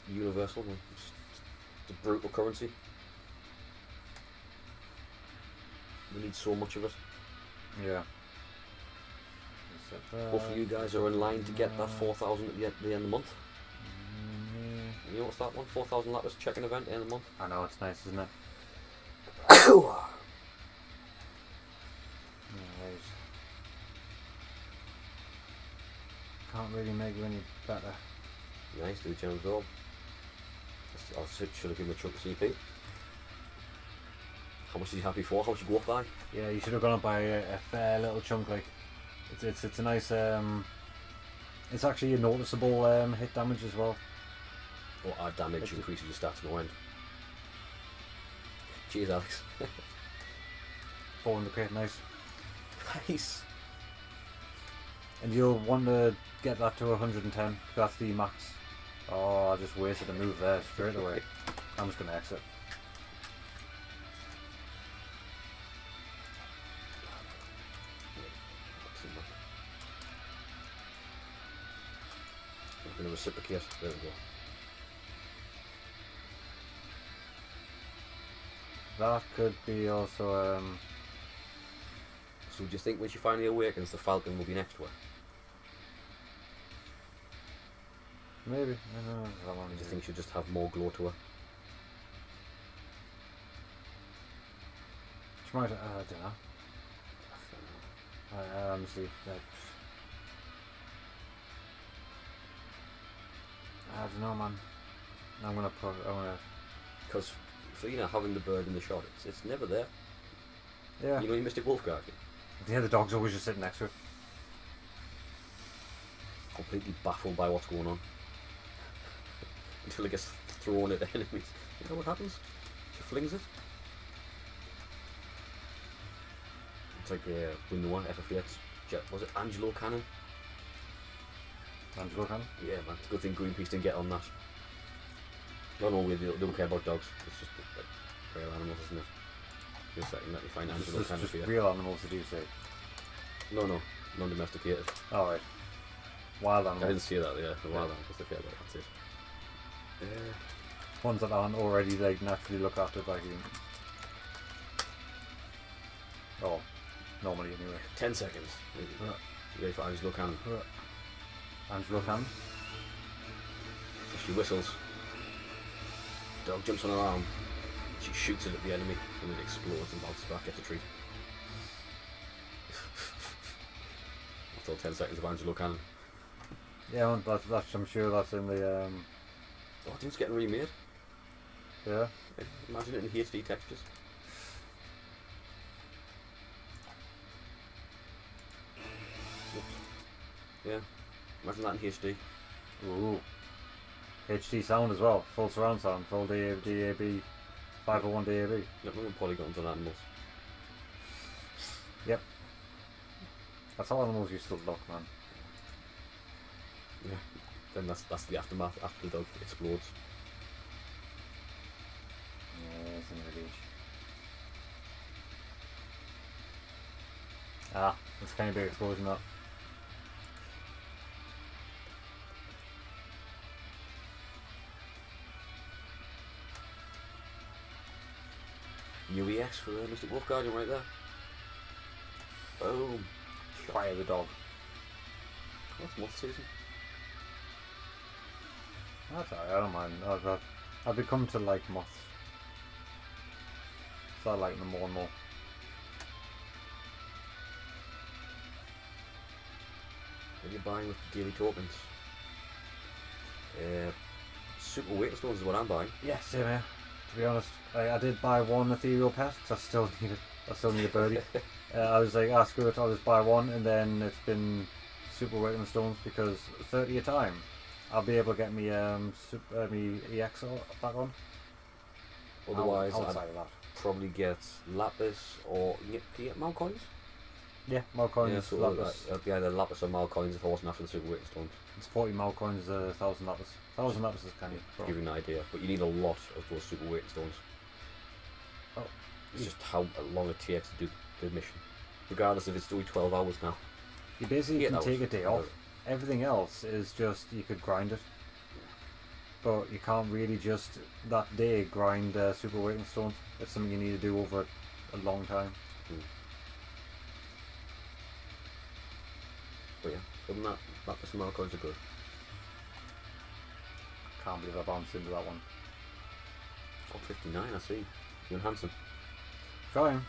Universal, it's a brutal currency. We need so much of it. Yeah. Hopefully you guys are in line to get that 4,000 at the end of the month. You know what's that one? 4,000 Lapis check-in event at the end of the month? I know, it's nice, isn't it? Can't really make you any better. Nice, do a job. Should have given a chunk of CP. How much is he happy for? How much you go up by? Yeah, you should have gone up by a fair little chunk. Like, it's a nice. It's actually a noticeable hit damage as well. Or add damage increases your stats no end. Cheers, Alex. 400 crit, nice. Nice. And you'll want to get that to 110. That's the max. Oh, I just wasted a move there straight away. I'm just going to exit. I'm going to reciprocate. There we go. That could be also. So do you think when she finally awakens, the Falcon will be next to her? Maybe. I don't know. I just think she'll just have more glow to her. She might. I don't know. I honestly. I don't know, man. I'm gonna. Because for having the bird in the shot, it's never there. Yeah. You know, you Mystic Wolf Guardian. Yeah, the dog's always just sitting next to it. Completely baffled by what's going on. Until it gets thrown at enemies. You know what happens? She flings it. It's like we know FF8's. Was it Angelo Cannon? Angelo Cannon? Yeah, man. It's a good thing Greenpeace didn't get on that. No, we don't care about dogs. It's just like real animals, isn't it? Just letting that you find Angelo Cannon just here. real animals, did you say? No, non-domesticated. Oh, right. Wild animals. I didn't see that. Yeah, the wild animals. They care about. That's it. Ones that aren't already like naturally looked after by humans. Oh, normally anyway. 10 seconds. Maybe. You ready for Angelo Cannon? Angelo Cannon? So she whistles. Dog jumps on her arm. She shoots it at the enemy and it explodes and bounces back, gets a treat. That's all 10 seconds of Angelo Cannon. Yeah, that's I'm sure that's in the Oh, I think it's getting remade. Yeah. Imagine it in HD textures. Oops. Yeah. Imagine that in HD. Ooh. HD sound as well, full surround sound, full DAB, 501 DAB. Yep, no polygons on animals. Yep. That's how animals used to look, man. Yeah. Then that's the aftermath after the dog explodes. Yeah, it's in the beach. Ah, it's kind of big explosion that. New EX for Mystic Wolf Guardian right there. Boom. Fire the dog. That's moth season. That's alright, I don't mind. I've become to like moths. So I like them more and more. What are you buying with the daily tokens? Super weight stones is what I'm buying. Yeah, same here. To be honest, I did buy one ethereal pet because I still need a birdie. I was like, screw it, I'll just buy one, and then it's been super weight on stones because 30 a time. I'll be able to get me me EX back on. Otherwise, outside I'd of that. probably get lapis or can you get malcoins? Yeah, malcoins. Yeah, so lapis. I'd be either lapis or malcoins if I wasn't after the super weight stones. It's 40 malcoins, 1,000 lapis. 1,000 lapis is kind To give you an idea, but you need a lot of those super weight stones. Oh, it's just how long it takes to do the mission, regardless if it's only 12 hours now. You basically can take a day off. Right. Everything else is just you could grind it, but you can't really just that day grind super weight and stones. It's something you need to do over a long time. But yeah, other than that, lapis and malcoins are good. Can't believe I bounced into that one. Top 59, I see. You're handsome. Trying.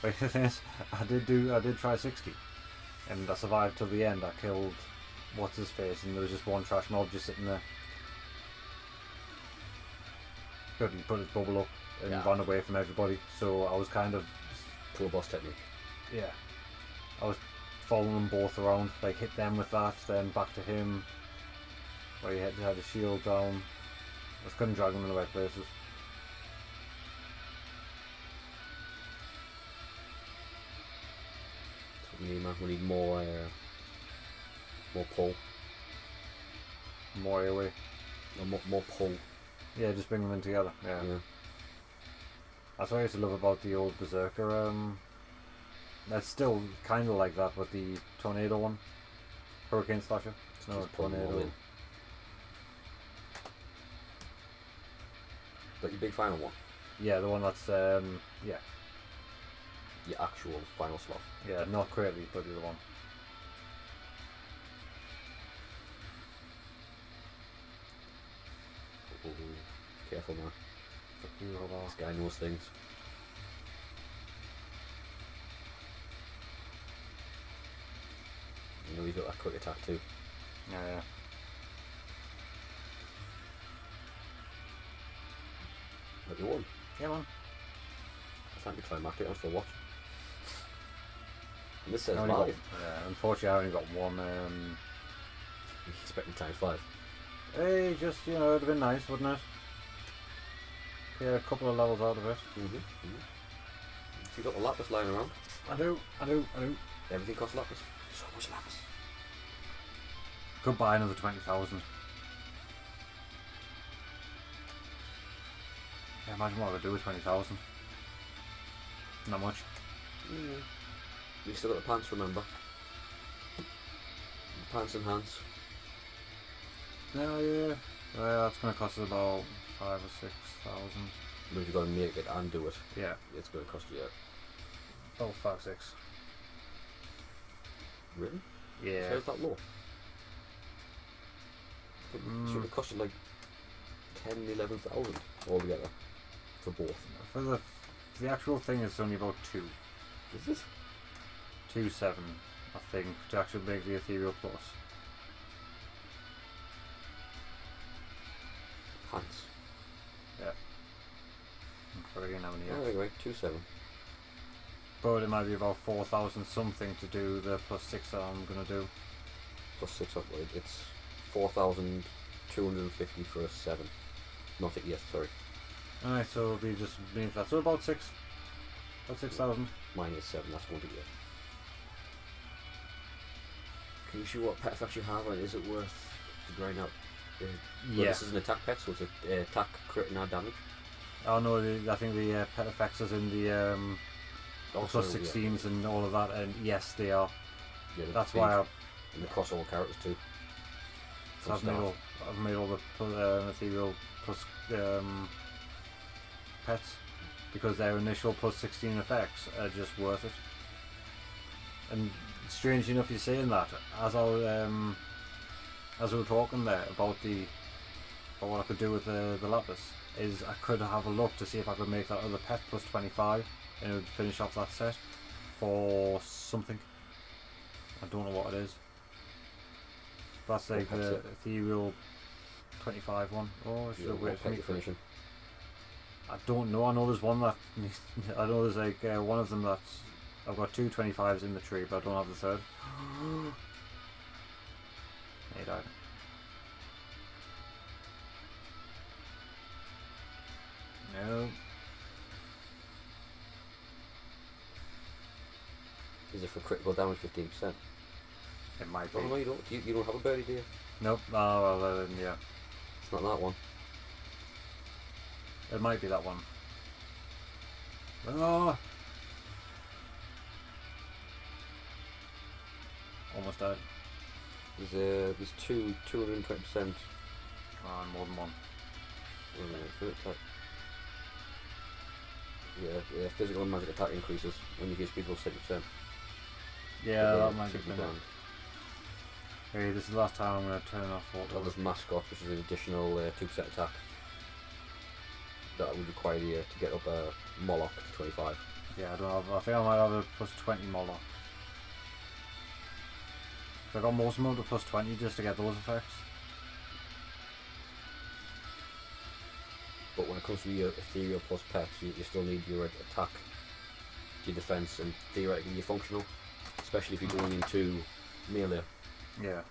But the thing is, I did try 60, and I survived till the end. I killed what's his face, and there was just one trash mob just sitting there. But he put his bubble up and ran away from everybody. So I was kind of Pro boss technique. yeah. I was following them both around, like hit them with that, then back to him. Where he had a shield down. I just couldn't drag them in the right places. That's what we need, man. We need more pull. More AoE. More pull. Yeah, just bring them in together. Yeah. That's what I used to love about the old Berserker. That's still kind of like that with the tornado one. Hurricane Slasher. No, tornado. But your big final one? Yeah, the one that's yeah. Your actual final slot? Yeah, not Crately, but the other one. careful, man. This guy knows things. You know he's got that quick attack too. Yeah. But you won. Yeah, man. That's anticlimactic. I'm still watching. And this says I live. only got, unfortunately, I only got one. You're expecting times 5. Hey, just, you know, it'd have been nice, wouldn't it? Yeah, a couple of levels out of it. So you got the lapis lying around. I do. Everything costs lapis. So much lapis. Could buy another 20,000. Yeah, imagine what I could do with 20,000. Not much. You still got the pants, remember? The pants and hands. No, yeah. That's going to cost us about 5,000 or 6,000. But if you've got to make it and do it, Yeah. it's going to cost you. About 5, 6. Really? Yeah. So is that low? Should it cost you like 10, 11,000 altogether for both? For the actual thing, it's only about 2. Is it? 2.7, I think, to actually make the Ethereal Plus. Hands. Yeah. I'm forgetting how many Oh, years. right, 2.7. But it might be about 4,000 something to do the plus 6 that I'm going to do. Plus 6 upgrade. It's 4,250 for a 7. Not it, yes, sorry. Alright, so it'll be just beneath that. So about 6. About 6,000. Mine is 7, that's going to get. Can you see what pet effects you have, and is it worth to grind out? Well, Yeah. this is an attack pet, so it's an attack, crit, and add damage. Oh no, I think the pet effects is in the Also, plus 16s and all of that, and yes, they are. Yeah, That's why and the crossover characters too. So I've made all the ethereal plus pets because their initial plus 16 effects are just worth it. And strange enough, you're saying that as we were talking there about what I could do with the lapis, is I could have a look to see if I could make that other pet plus 25 and it would finish off that set for something. I don't know what it is. That's like the ethereal 25 one. Oh, I should have waited for me to finish. I don't know. I know there's one that I know there's like one of them that's I've got 2 25s in the tree, but I don't have the third. He died. No. Is it for critical damage 15%? It might be. Oh no, you don't. You don't have a birdie, do you? Nope. Oh well, then yeah. It's not that one. It might be that one. Oh! Almost died. There's 220%. Oh, more than one. Yeah, physical and magic attack increases when you get people 60%. Yeah, that might be been it. Hey, this is the last time I'm going to turn off auto. Well, there's mascot, which is an additional 2% attack. That would require you to get up a Moloch to 25. Yeah, I don't have. I think I might have a plus 20 Moloch. So I got most of them up to plus 20 just to get those effects. But when it comes to your ethereal plus pets, you still need your attack, your defense, and theoretically your functional. Especially if you're going into melee. Yeah.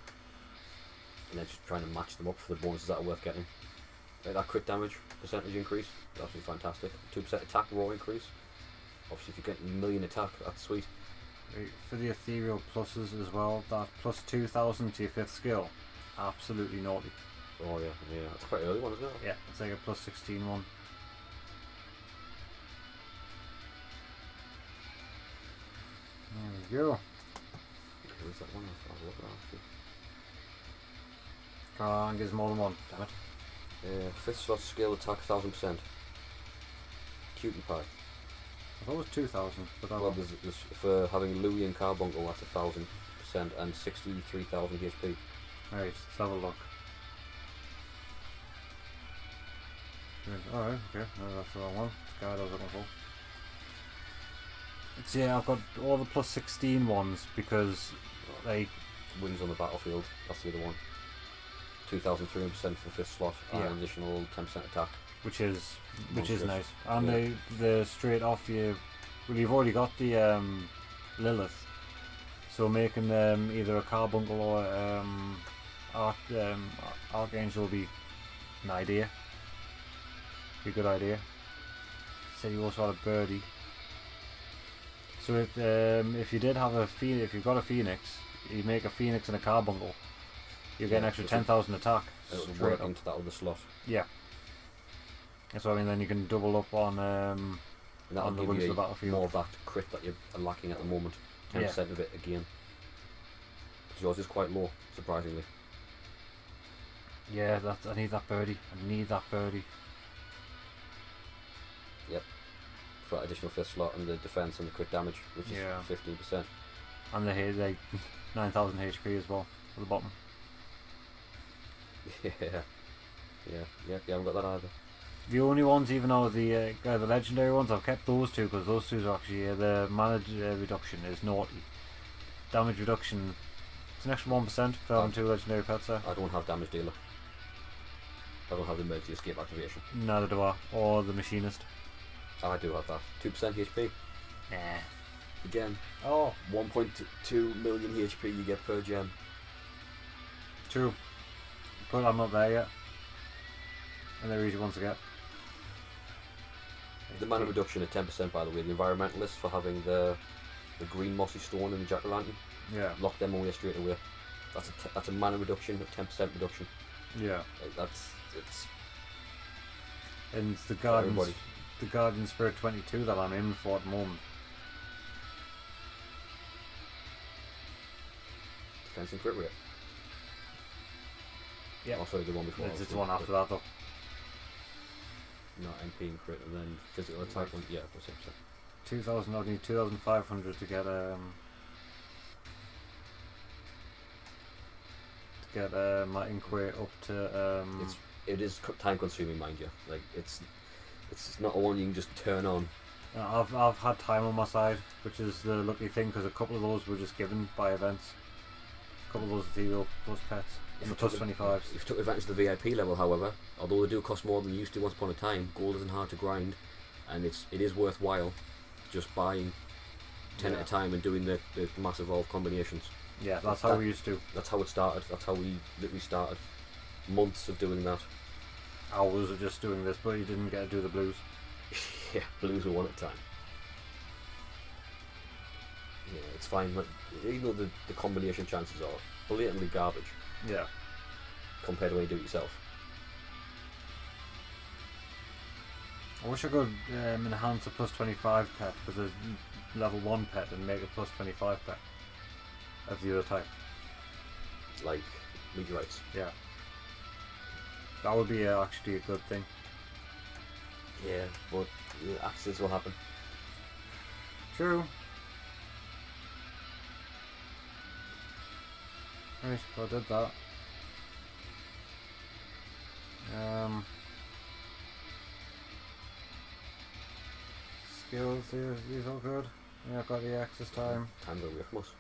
And then just trying to match them up for the bonuses that are worth getting. Like that crit damage percentage increase, that's absolutely fantastic. 2% attack raw increase. Obviously, if you're getting a million attack, that's sweet. Right, for the ethereal pluses as well, that plus 2,000 to your 5th skill, absolutely naughty. Oh yeah, that's quite an early one, isn't it? Yeah, it's like a plus 16 one. There we go. Where's that one? I'll look at that actually. Can't give us more than one, damn it. 5th slot skill attack 1000%. Cutie pie. I thought it was 2,000, but Well, there's for having Louis and Carbuncle, that's 1000% and 63,000 HP. Alright, let's have a look. Alright, okay. No, that's the wrong one. It's the guide I was looking for. So yeah, I've got all the plus 16 ones because, like... Wings on the battlefield, that's the other one. 2,300% for 5th slot, and an additional 10% attack. Which is nice. And Yeah. the straight off you... Well, you've already got the Lilith. So making them either a carbuncle or Archangel will be an idea. Be a good idea. Said you also had a birdie. So if you did have if you've got a phoenix, you make a phoenix and a carbuncle, you get an extra 10,000 attack. It would work into that other slot. Yeah. So I mean, then you can double up on And that'll the give wings you of the battlefield. more of that crit that you're lacking at the moment. 10% of it again. Because yours is quite low, surprisingly. Yeah, I need that birdie. Yep. For that additional 5th slot and the defense and the crit damage, which is 15%. And they 9,000 HP as well at the bottom. Yeah. You haven't got that either. The only ones, even though the legendary ones, I've kept those two because those two are actually the mana reduction is naughty. Damage reduction, it's an extra 1% for having 2 legendary pets there. I don't have damage dealer. I don't have the emergency escape activation. Neither do I, or the machinist. I do have that. 2% HP. Nah. Again. Oh. 1.2 million HP you get per gem. True. But I'm not there yet. And they're easy ones to get. The mana reduction at 10%, by the way. The environmentalists for having the green mossy stone and the jack-o'-lantern. Yeah. Lock them away straight away. That's a mana reduction, a 10% reduction. Yeah. Like it's. And it's the Guardian Spirit 22 that I'm aiming for at the moment. Defense and crit rate. Yeah. Oh, sorry, the one before. It's the one after that though. Not MP and crit, and then physical attack. Yeah, plus 6%. 2,000. I need 2,500 to get my Inkway up to. It is time consuming, mind you. Like it's not a one you can just turn on. I've had time on my side, which is the lucky thing because a couple of those were just given by events. A couple of those ethereal plus pets. And the plus 25s. If you took advantage of the VIP level, however, although they do cost more than they used to once upon a time, gold isn't hard to grind, and it is worthwhile just buying 10 at a time and doing the massive evolve combinations. Yeah, that's how we used to. That's how it started. That's how we literally started. Months of doing that. Hours of just doing this, but you didn't get to do the blues. Yeah, blues were one at a time. Yeah, it's fine. Like, even though the combination chances are blatantly garbage. Yeah. Compared to when you do it yourself. I wish I could enhance a plus 25 pet with a level 1 pet and make a plus 25 pet of the other type. Like meteorites. Yeah. That would be actually a good thing. Yeah, but accidents will happen. True. Right, so I did that. Skills, these all good. Yeah, I've got the access time. Time's away from us.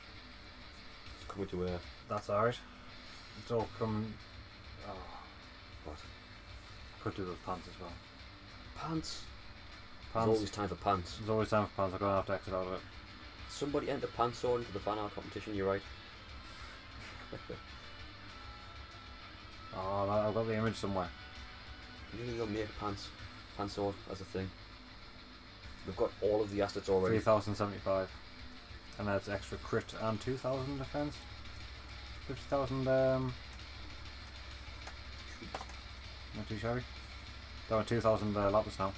It's coming to where? That's alright. It's all coming. Oh, What? could do those pants as well. Pants. Pants. There's always time for pants. There's always time for pants. I'm gonna have to exit out of it. Somebody enter pantsaw into the fan art competition, you're right. Oh, I've got the image somewhere. You need to go make pantsaw as a thing. We've got all of the assets already. 3,075. And that's extra crit and 2,000 defense. 50,000 not too shabby. Down 2,000 lapis now.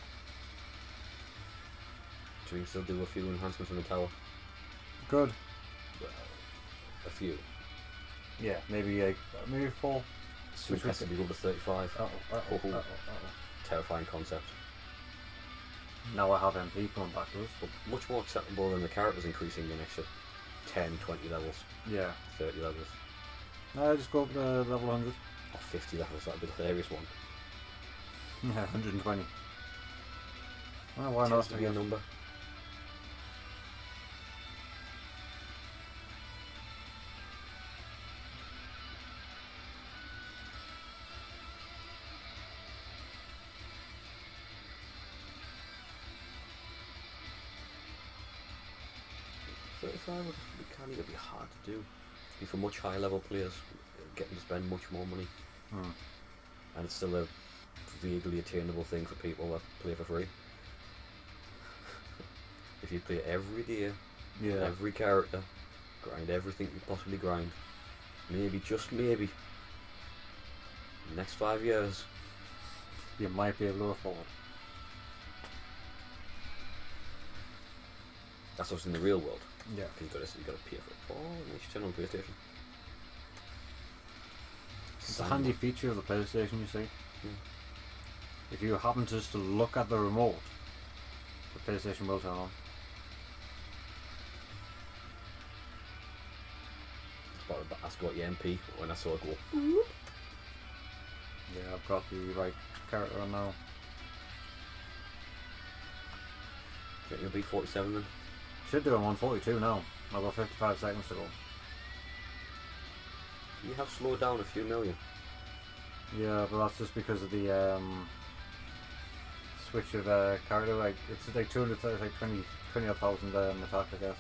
So we can still do a few enhancements on the tower. Good. Well, a few. Yeah, maybe 4. Soon has to be over 35. Uh-oh. Terrifying concept. Now I have MP coming back to us. But much more acceptable than the characters increasing an extra 10, 20 levels. Yeah. 30 levels. No, just go up to level 100. Or 50 levels, that'd be the hilarious one. Yeah, 120. Well, why Tends not? to be a number. $35 can't even be hard to do. Be for much higher level players, getting to spend much more money, and it's still a vaguely attainable thing for people that play for free. If you play every day, every character, grind everything you possibly grind, maybe, just maybe, in the next 5 years, you might be able to afford. That's what's in the real world. Yeah. Because you got to pay for it. Oh, nice turn on PlayStation. It's a handy feature of the PlayStation, you see. If you happen to just look at the remote, the PlayStation will turn on. I was about to ask about your MP when I saw it go. Yeah, I've got the right character on now. Do you think you'll beat 47 then? Should do it on 142 now. I've got 55 seconds to go. You have slowed down a few million. Yeah, but that's just because of the switch of character. Like it's like 200, it's like 20,000 attack, I guess.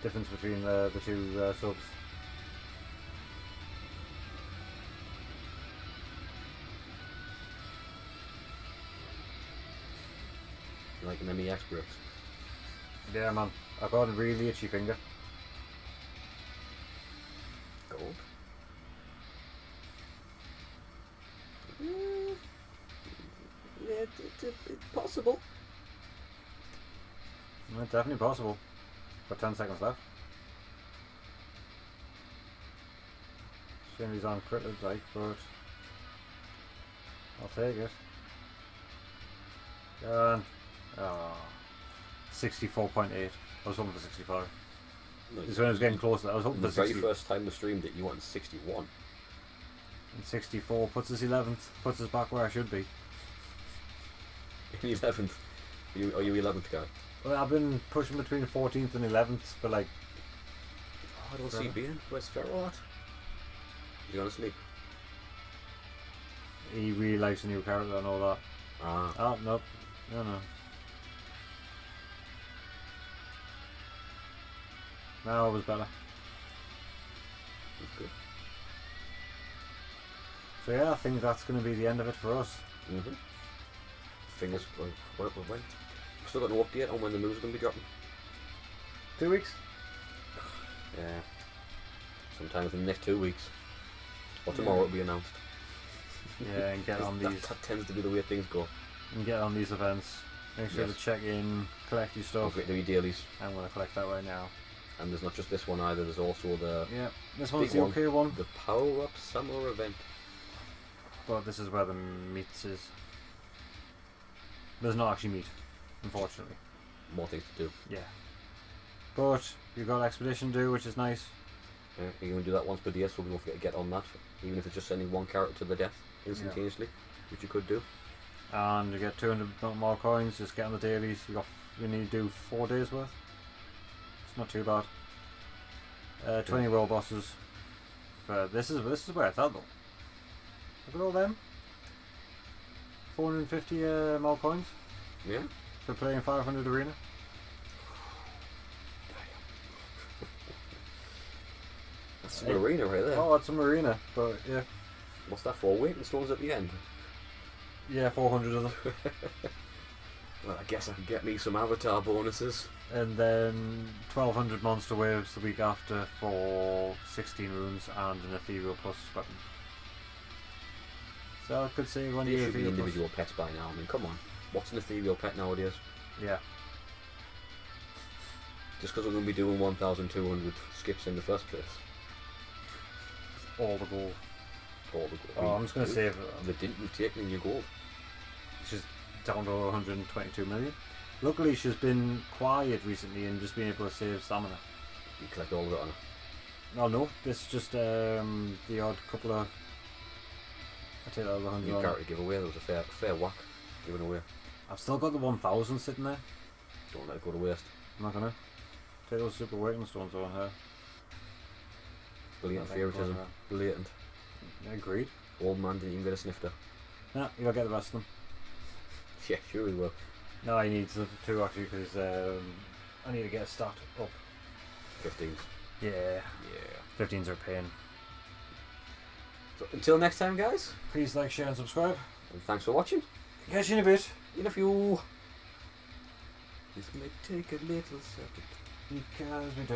Difference between the two subs. Like an MEX bricks. Yeah, man. I've got a really itchy finger. Gold. Yeah, it's possible. Yeah, definitely possible. Got 10 seconds left. Shame he's on critted, like, but I'll take it. Gone. Oh, 64.8. I was hoping for 65. No, This when I was getting closer. I was hoping the for very 60. first time we streamed it, you wanted 61. And 64 puts us 11th. Puts us back where I should be. In 11th. Are you 11th guy? Well, I've been pushing between 14th and 11th for like. Oh, I don't see being. Where's Ferro at? Is he gonna sleep? He really likes a new character, I know that. Ah. Oh, nope. No. Now it was better. That's good. So yeah, I think that's going to be the end of it for us. Fingers. When? We've still got no update on when the news is going to be dropping. 2 weeks? Yeah. Sometime within the next 2 weeks. Or tomorrow it'll be announced. Yeah, and get on these. That tends to be the way things go. And get on these events. Make sure to check in, collect your stuff. Do your dailies. I'm going to collect that right now. And there's not just this one either, there's also the this one's big the okay one. The Power Up Summer event. But this is where the meats is. There's not actually meat, unfortunately. More things to do. Yeah. But you've got Expedition do, which is nice. Yeah, you're going to do that once per day, so we won't forget to get on that. Even if it's just sending one character to the death instantaneously, which you could do. And you get 200 more coins, just get on the dailies. You need to do 4 days worth. It's not too bad. 20 world bosses. This is where it's at though. Look at all them. 450 more coins. Yeah. For playing 500 arena. That's some arena right there. Oh, that's some arena, but yeah. What's that for? Waiting stones at the end? Yeah, 400 of them. Well, I guess I can get me some avatar bonuses. And then 1200 monster waves the week after for 16 runes and an ethereal plus weapon. So I could say one They year should be ethereal individual pets by now. I mean, come on. What's an ethereal pet nowadays? Yeah. Just because we're going to be doing 1,200 skips in the first place. All the gold. All the gold. Oh, I'm just going to save. They didn't. You've taken your gold. She's down to 122 million. Luckily, she's been quiet recently and just been able to save stamina. You collect all of it on her. Oh no, this is just the odd couple of. take that as 100. New character giveaway. There was a fair whack given away. I've still got the 1000 sitting there. Don't let it go to waste. I'm not gonna. Take those super awakening stones on here. Blatant favoritism. Blatant. Agreed. Old man didn't even get a snifter. Nah, you gotta get the rest of them. Yeah, sure he will. No, I need to actually, because I need to get a stat up. 15s. Yeah. Yeah. 15s are a pain. So until next time, guys. Please like, share, and subscribe. And thanks for watching. Catch you in a bit. In a few. This may take a little second. Because we do.